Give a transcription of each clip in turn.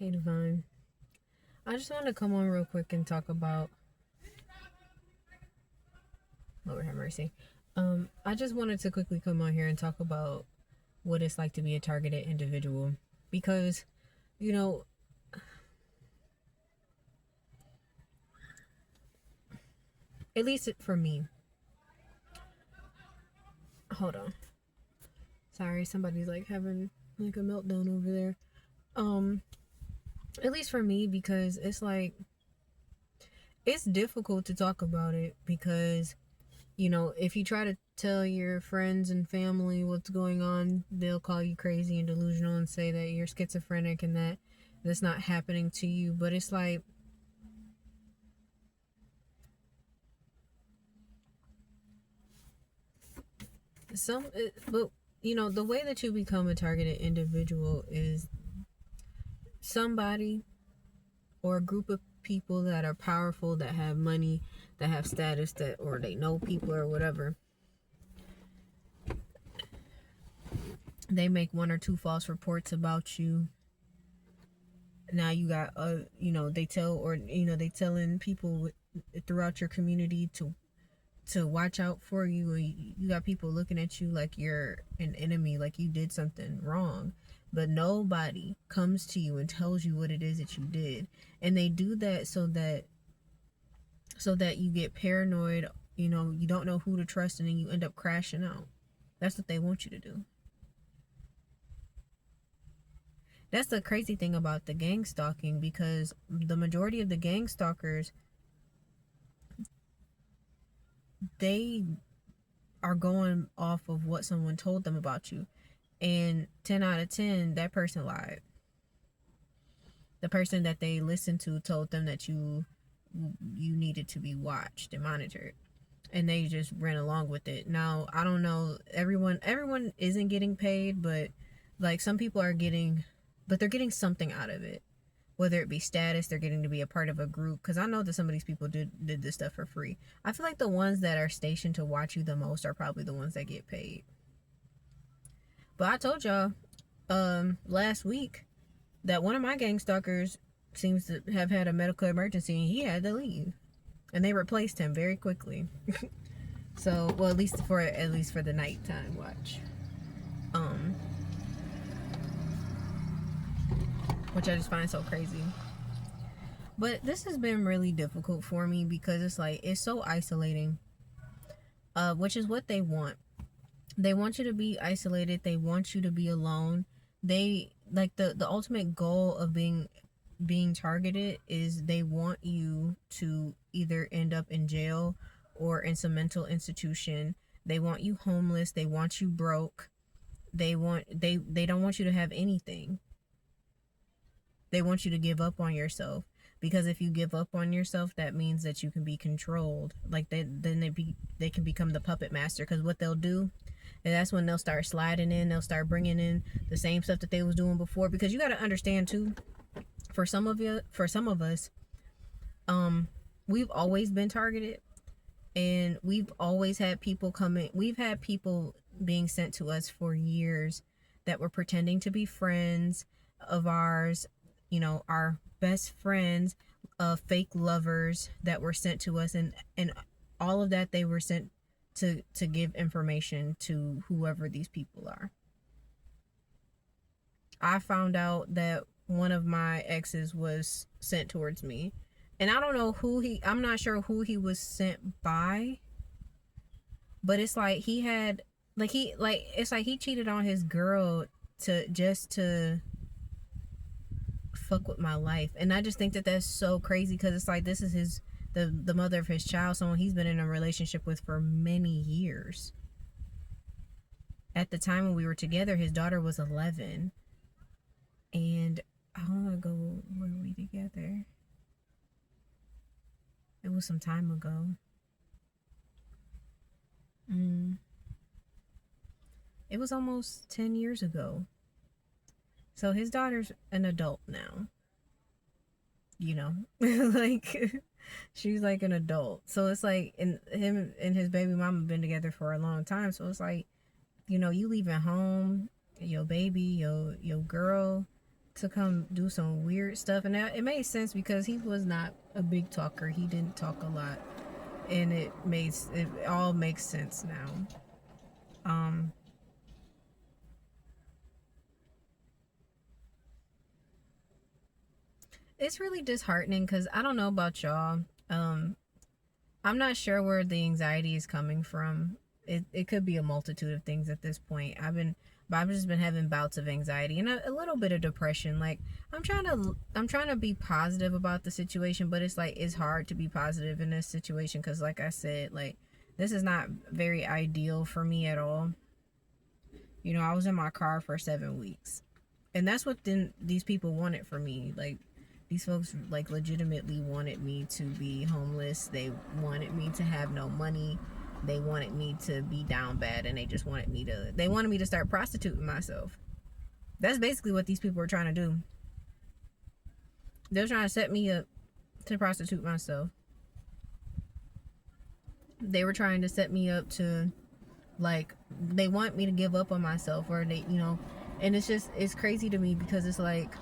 Hey, Divine. I just want to come on real quick and talk about Lord have mercy. I just wanted to quickly come on here and talk about what it's like to be a targeted individual because, you know, at least for me. Hold on. Sorry, somebody's like having like a meltdown over there. Um, at least for me because it's like it's difficult to talk about it because if you try to tell your friends and family what's going on, they'll call you crazy and delusional and say that you're schizophrenic and that that's not happening to you. But it's like but the way that you become a targeted individual is somebody or a group of people that are powerful, that have money, that have status, that or they know people or whatever. They make one or two false reports about you. Now you got they tell or they telling people throughout your community to watch out for you. You got people looking at you like you're an enemy, like you did something wrong, but nobody comes to you and tells you what it is that you did. And they do that so that you get paranoid. You don't know who to trust, and then you end up crashing out. That's what they want you to do. That's the crazy thing about the gang stalking, because the majority of the gang stalkers, they are going off of what someone told them about you. And 10 out of 10, that person lied. The person that they listened to told them that you needed to be watched and monitored. And they just ran along with it. Now, I don't know, everyone isn't getting paid, but like some people are getting, but they're getting something out of it. Whether it be status, they're getting to be a part of a group. Because I know that some of these people did this stuff for free. I feel like the ones that are stationed to watch you the most are probably the ones that get paid. But I told y'all last week that one of my gang stalkers seems to have had a medical emergency and he had to leave. And they replaced him very quickly. So, well, at least for the nighttime watch. Which I just find so crazy. But this has been really difficult for me because it's so isolating. Which is what they want. They want you to be isolated. They want you to be alone. They like the ultimate goal of being targeted is they want you to either end up in jail or in some mental institution. They want you homeless. They want you broke. They don't want you to have anything. They want you to give up on yourself, because if you give up on yourself, that means that you can be controlled. Like they can become the puppet master, because what they'll do, and that's when they'll start sliding in. They'll start bringing in the same stuff that they was doing before. Because you got to understand too, for some of us, we've always been targeted, and we've always had people coming. We've had people being sent to us for years that were pretending to be friends of ours, our best friends, fake lovers that were sent to us, and all of that, they were sent to give information to whoever these people are. I found out that one of my exes was sent towards me, and I don't know I'm not sure who he was sent by, but it's like it's like he cheated on his girl to fuck with my life. And I just think that that's so crazy, because it's like this is the mother of his child, someone he's been in a relationship with for many years. At the time when we were together, his daughter was 11. And how long ago were we together? It was some time ago. It was almost 10 years ago. So his daughter's an adult now. Like she's like an adult. So it's like, and him and his baby mama been together for a long time. So it's like, you leaving home, your baby, your girl, to come do some weird stuff, and it made sense because he was not a big talker. He didn't talk a lot, and it all makes sense now. It's really disheartening because I don't know about y'all. I'm not sure where the anxiety is coming from. It could be a multitude of things at this point. I've just been having bouts of anxiety and a little bit of depression. Like I'm trying to be positive about the situation, but it's like it's hard to be positive in this situation because, like I said, like this is not very ideal for me at all. You know, I was in my car for 7 weeks, and that's what these people wanted for me. Like these folks like legitimately wanted me to be homeless. They wanted me to have no money. They wanted me to be down bad, and they wanted me to start prostituting myself. That's basically what these people were trying to do. They're trying to set me up to prostitute myself. They were trying to set me up to, like, they want me to give up on myself, or they, you know, and it's crazy to me because it's like,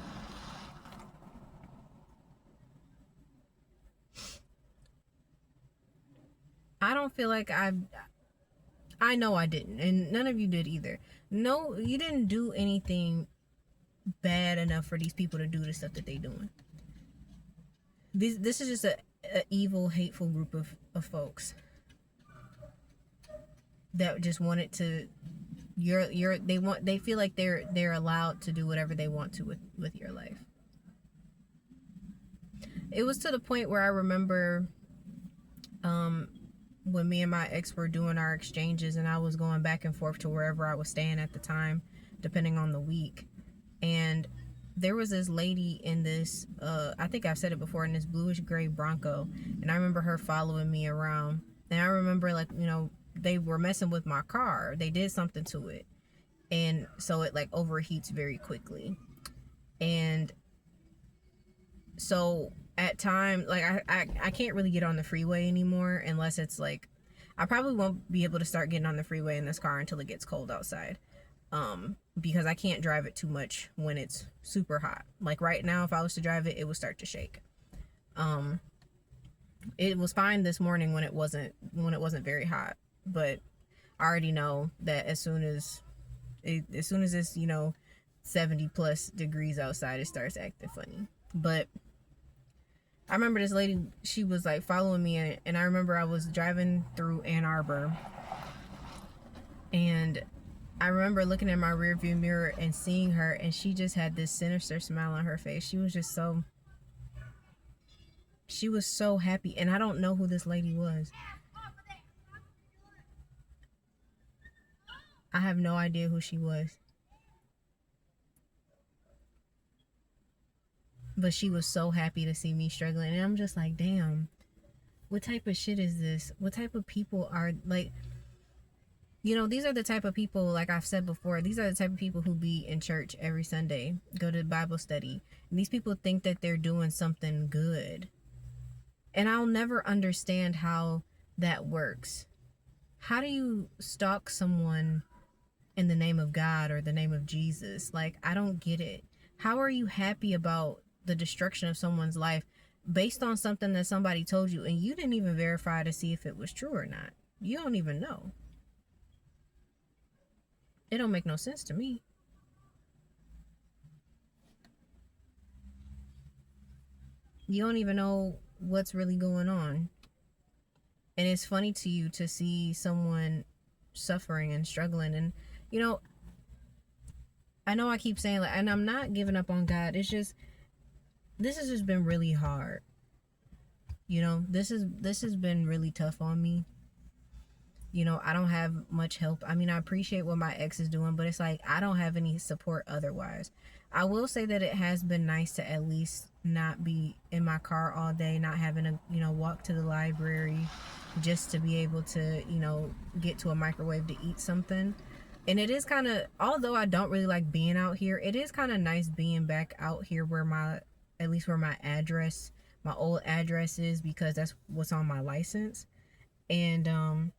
I don't feel like I know I didn't, and none of you did either. No, you didn't do anything bad enough for these people to do the stuff that they doing. This is just a evil, hateful group of folks that just wanted to they feel like they're allowed to do whatever they want to with your life. It was to the point where I remember when me and my ex were doing our exchanges, and I was going back and forth to wherever I was staying at the time, depending on the week. And there was this lady in this, I think I've said it before, in this bluish gray Bronco. And I remember her following me around. And I remember, like, you know, they were messing with my car. They did something to it. And so it, like, overheats very quickly. And so at time, like, I can't really get on the freeway anymore unless it's like, I probably won't be able to start getting on the freeway in this car until it gets cold outside, because I can't drive it too much when it's super hot. Like right now, if I was to drive it, it would start to shake. It was fine this morning when it wasn't very hot, but I already know that as soon as it's, you know, 70 plus degrees outside, it starts acting funny. But I remember this lady, she was like following me, and I remember I was driving through Ann Arbor, and I remember looking in my rearview mirror and seeing her, and she just had this sinister smile on her face. She was so happy, and I don't know who this lady was. I have no idea who she was. But she was so happy to see me struggling. And I'm just like, damn, what type of shit is this? What type of people are, like, you know, these are the type of people, like I've said before, these are the type of people who be in church every Sunday, go to Bible study. And these people think that they're doing something good. And I'll never understand how that works. How do you stalk someone in the name of God or the name of Jesus? Like, I don't get it. How are you happy about the destruction of someone's life based on something that somebody told you and you didn't even verify to see if it was true or not? You don't even know. It don't make no sense to me. You don't even know what's really going on. And it's funny to you to see someone suffering and struggling. And, you know I keep saying, like, and I'm not giving up on God. It's just, this has just been really hard. You know, this has been really tough on me. You know, I don't have much help. I mean, I appreciate what my ex is doing, but it's like, I don't have any support otherwise. I will say that it has been nice to at least not be in my car all day, not having to, you know, walk to the library just to be able to, you know, get to a microwave to eat something. And it is kind of, although I don't really like being out here, it is kind of nice being back out here where at least where my old address is, because that's what's on my license. And,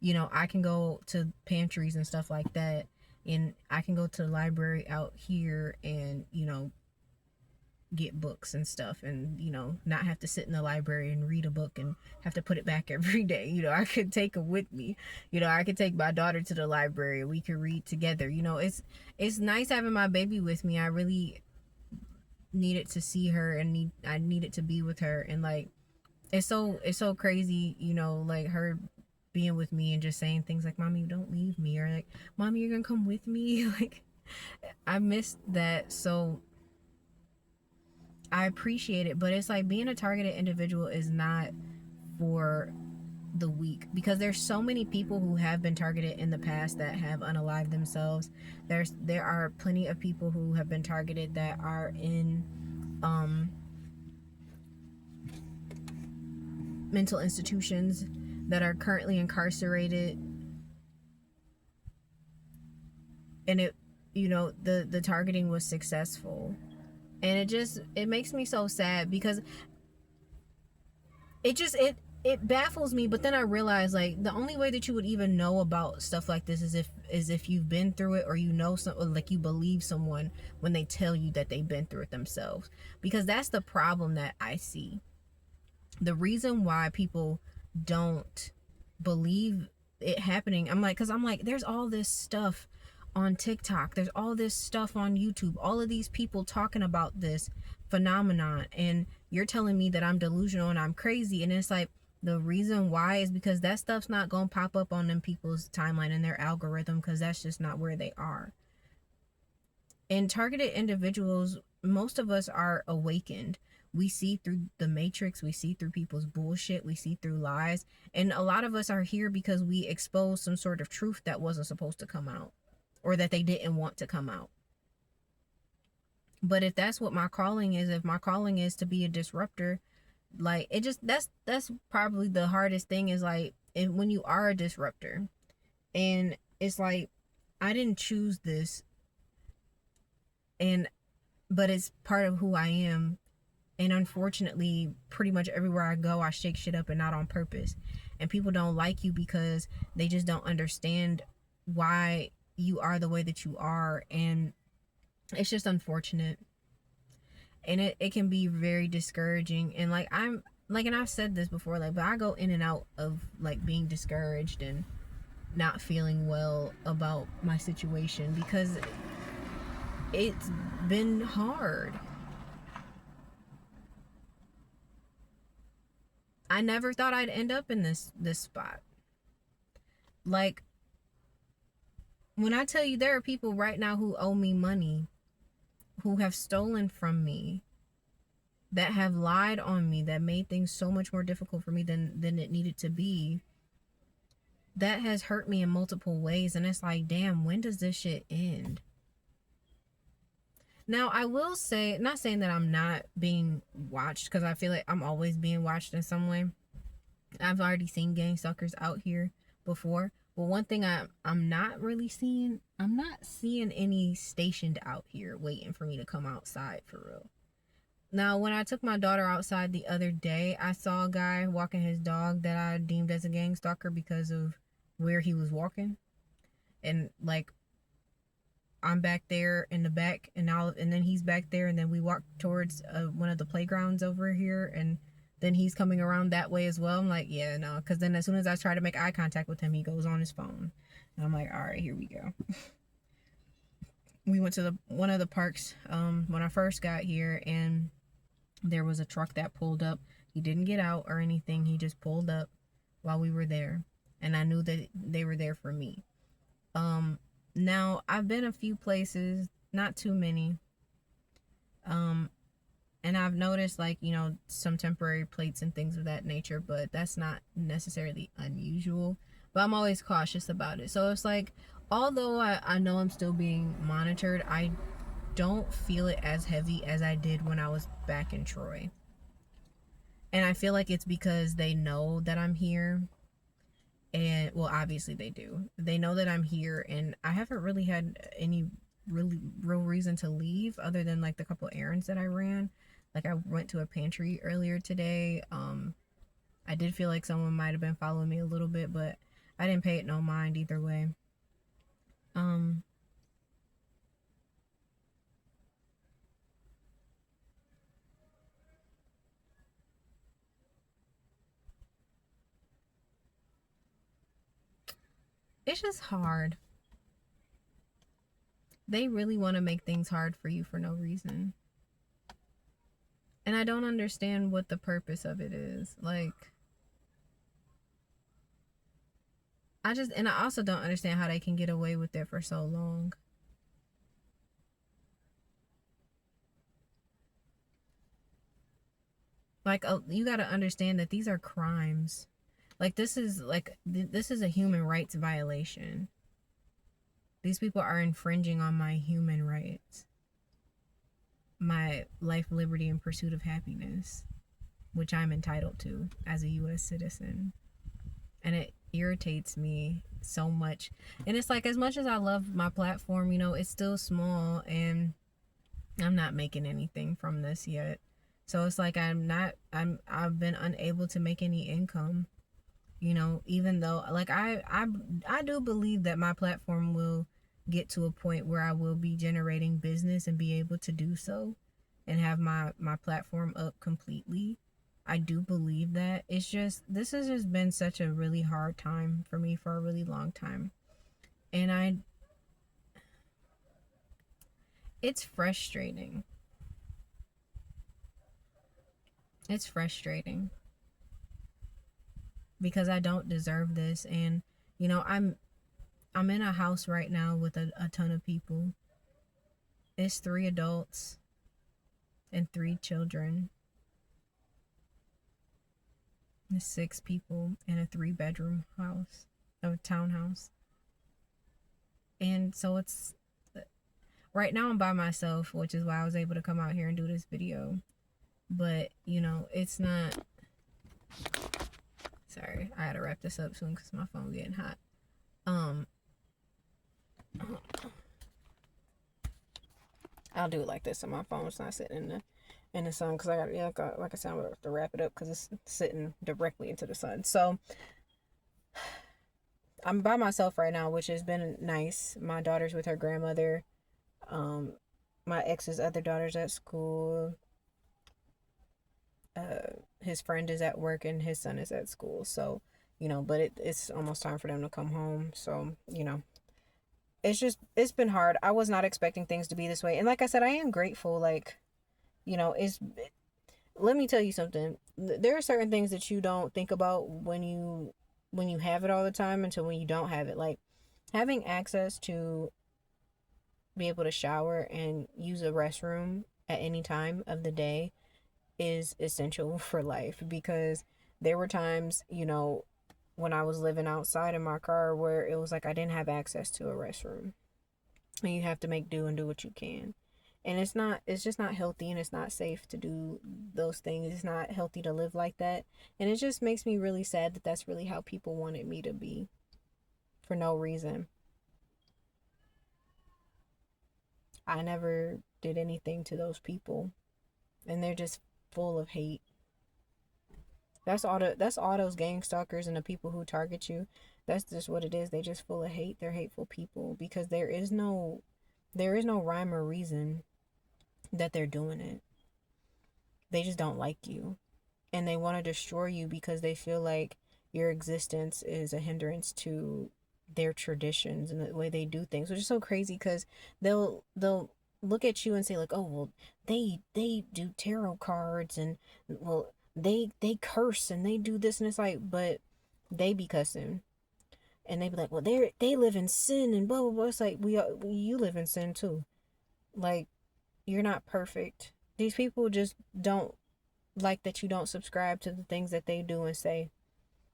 you know, I can go to pantries and stuff like that and I can go to the library out here and, get books and stuff, and not have to sit in the library and read a book and have to put it back every day. I could take them with me. I could take my daughter to the library, we could read together. It's nice having my baby with me. I really needed to see her, and I needed to be with her, and like it's so crazy, like her being with me and just saying things like, "Mommy, don't leave me," or like, "Mommy, you're gonna come with me." Like, I missed that. So I appreciate it, but it's like being a targeted individual is not for the weak, because there's so many people who have been targeted in the past that have unalived themselves. There are plenty of people who have been targeted that are in mental institutions, that are currently incarcerated, and the targeting was successful. And it makes me so sad, because it baffles me. But then I realize, like, the only way that you would even know about stuff like this is if you've been through it, or something, like you believe someone when they tell you that they've been through it themselves. Because that's the problem that I see. The reason why people don't believe it happening, because I'm like, there's all this stuff on TikTok, there's all this stuff on YouTube, all of these people talking about this phenomenon, and you're telling me that I'm delusional and I'm crazy. And it's like, the reason why is because that stuff's not gonna pop up on them people's timeline and their algorithm, because that's just not where they are. And targeted individuals, most of us are awakened. We see through the matrix, we see through people's bullshit, we see through lies, and a lot of us are here because we exposed some sort of truth that wasn't supposed to come out, or that they didn't want to come out. But if that's what my calling is, if my calling is to be a disruptor, like, that's probably the hardest thing, is like, when you are a disruptor, and it's like, I didn't choose this, but it's part of who I am. And unfortunately, pretty much everywhere I go, I shake shit up, and not on purpose. And people don't like you because they just don't understand why you are the way that you are. And it's just unfortunate. And it can be very discouraging. And like, and I've said this before, like, but I go in and out of like being discouraged and not feeling well about my situation, because it's been hard. I never thought I'd end up in this spot. Like, when I tell you, there are people right now who owe me money, who have stolen from me, that have lied on me, that made things so much more difficult for me than it needed to be. That has hurt me in multiple ways. And it's like, damn, when does this shit end? Now, I will say, not saying that I'm not being watched, because I feel like I'm always being watched in some way. I've already seen gang stalkers out here before. But one thing I'm not really seeing, I'm not seeing any stationed out here waiting for me to come outside, for real. Now, when I took my daughter outside the other day, I saw a guy walking his dog that I deemed as a gang stalker because of where he was walking. And like, I'm back there in the back, and then he's back there, and then we walk towards one of the playgrounds over here, and then he's coming around that way as well. I'm like, yeah, no, because then as soon as I try to make eye contact with him, he goes on his phone, and I'm like, all right, here we go. We went to one of the parks when I first got here, and there was a truck that pulled up. He didn't get out or anything. He just pulled up while we were there, and I knew that they were there for me. Now, I've been a few places, not too many, and I've noticed, like, some temporary plates and things of that nature, but that's not necessarily unusual. But I'm always cautious about it. So it's like, although I know I'm still being monitored, I don't feel it as heavy as I did when I was back in Troy. And I feel like it's because they know that I'm here. And, well, obviously they do. They know that I'm here, and I haven't really had any real reason to leave, other than like the couple errands that I ran. Like, I went to a pantry earlier today. I did feel like someone might have been following me a little bit, but I didn't pay it no mind either way. it's just hard. They really want to make things hard for you for no reason. And I don't understand what the purpose of it is. Like, and I also don't understand how they can get away with it for so long. Like, you got to understand that these are crimes. Like, this is a human rights violation. These people are infringing on my human rights, my life, liberty, and pursuit of happiness, which I'm entitled to as a U.S. citizen. And it irritates me so much. And it's like, as much as I love my platform, you know, it's still small, and I'm not making anything from this yet. So it's like I've been unable to make any income, you know, even though, like, I do believe that my platform will get to a point where I will be generating business and be able to do so and have my platform up completely. I do believe that. It's just, this has just been such a really hard time for me for a really long time. And it's frustrating. It's frustrating because I don't deserve this. And, you know, I'm in a house right now with a ton of people. It's 3 adults and 3 children. There's 6 people in a 3-bedroom house, a townhouse. And so it's, right now I'm by myself, which is why I was able to come out here and do this video. But, you know, it's not, sorry, I gotta wrap this up soon because my phone's getting hot. I'll do it like this so my phone's not sitting in the sun, because I got, like I said, I'm gonna have to wrap it up because it's sitting directly into the sun. So I'm by myself right now, which has been nice. My daughter's with her grandmother. My ex's other daughter's at school. His friend is at work and his son is at school. So, you know, but it's almost time for them to come home. So, you know, it's been hard. I was not expecting things to be this way. And like I said, I am grateful. Like, you know, let me tell you something. There are certain things that you don't think about when you have it all the time until when you don't have it. Like, having access to be able to shower and use a restroom at any time of the day is essential for life, because there were times, you know, when I was living outside in my car where it was like I didn't have access to a restroom, and you have to make do and do what you can. And it's just not healthy, and it's not safe to do those things. It's not healthy to live like that. And it just makes me really sad that that's really how people wanted me to be for no reason. I never did anything to those people, and they're just full of hate. That's all those gang stalkers and the people who target you. That's just what it is. They just full of hate. They're hateful people, because there is no rhyme or reason that they're doing it. They just don't like you, and they want to destroy you because they feel like your existence is a hindrance to their traditions and the way they do things, which is so crazy, because they'll look at you and say like, oh well, they do tarot cards, and well, they curse and they do this, and it's like, but they be cussing, and they be like, well, they live in sin and blah blah blah. It's like, you live in sin too. Like, you're not perfect. These people just don't like that you don't subscribe to the things that they do and say.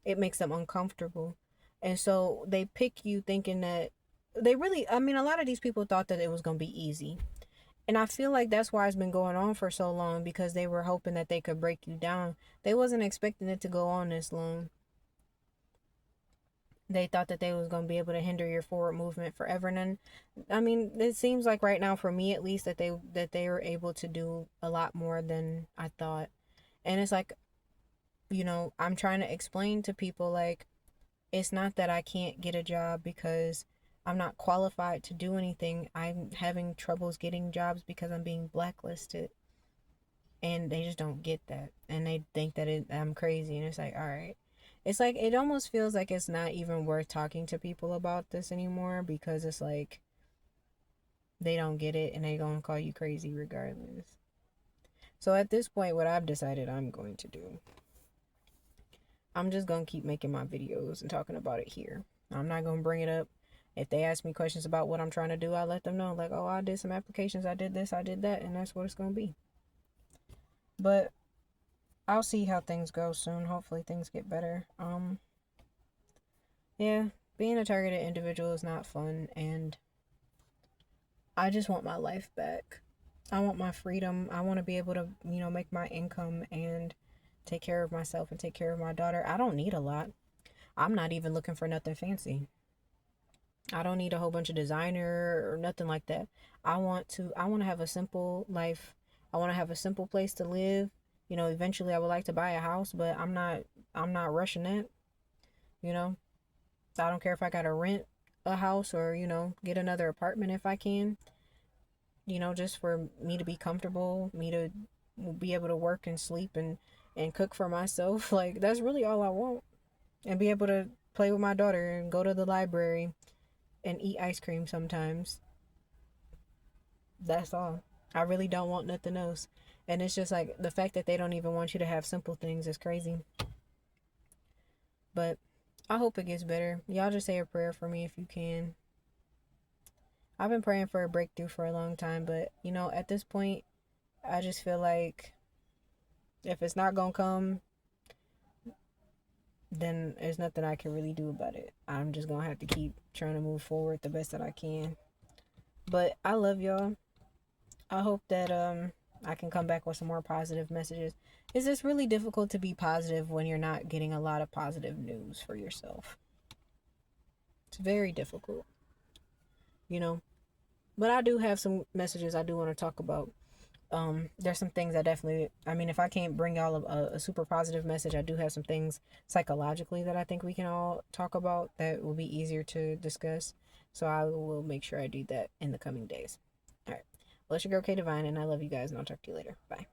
It makes them uncomfortable. And so they pick you thinking that they really, I mean, a lot of these people thought that it was going to be easy. And I feel like that's why it's been going on for so long, because they were hoping that they could break you down. They wasn't expecting it to go on this long. They thought that they was going to be able to hinder your forward movement forever. And then, I mean, it seems like right now, for me at least, that they were able to do a lot more than I thought. And it's like, you know, I'm trying to explain to people, like, it's not that I can't get a job because I'm not qualified to do anything. I'm having troubles getting jobs because I'm being blacklisted. And they just don't get that. And they think that I'm crazy. And it's like, all right. It's like, it almost feels like it's not even worth talking to people about this anymore, because it's like they don't get it and they gonna call you crazy regardless. So at this point, what I've decided I'm going to do, I'm just gonna keep making my videos and talking about it here. I'm not gonna bring it up. If they ask me questions about what I'm trying to do, I let them know, like, oh, I did some applications, I did this, I did that, and that's what it's gonna be. But I'll see how things go soon. Hopefully things get better. Yeah, being a targeted individual is not fun, and I just want my life back. I want my freedom. I want to be able to, make my income and take care of myself and take care of my daughter. I don't need a lot. I'm not even looking for nothing fancy. I don't need a whole bunch of designer or nothing like that. I want to have a simple life. I want to have a simple place to live. Eventually I would like to buy a house, but I'm not rushing that, you know. I don't care if I got to rent a house or, get another apartment if I can, just for me to be comfortable, me to be able to work and sleep and cook for myself. Like, that's really all I want. And be able to play with my daughter and go to the library and eat ice cream sometimes. That's all. I really don't want nothing else. And it's just like the fact that they don't even want you to have simple things is crazy. But I hope it gets better. Y'all just say a prayer for me if you can. I've been praying for a breakthrough for a long time, but at this point, I just feel like if it's not gonna come, then there's nothing I can really do about it. I'm just gonna have to keep trying to move forward the best that I can. But I love y'all. I hope that I can come back with some more positive messages. It's just really difficult to be positive when you're not getting a lot of positive news for yourself. It's very difficult, you know. But I do have some messages I do want to talk about. There's some things I definitely, I mean, if I can't bring y'all a super positive message, I do have some things psychologically that I think we can all talk about that will be easier to discuss. So I will make sure I do that in the coming days. All right. Well, it's your girl K Divine, and I love you guys, and I'll talk to you later. Bye.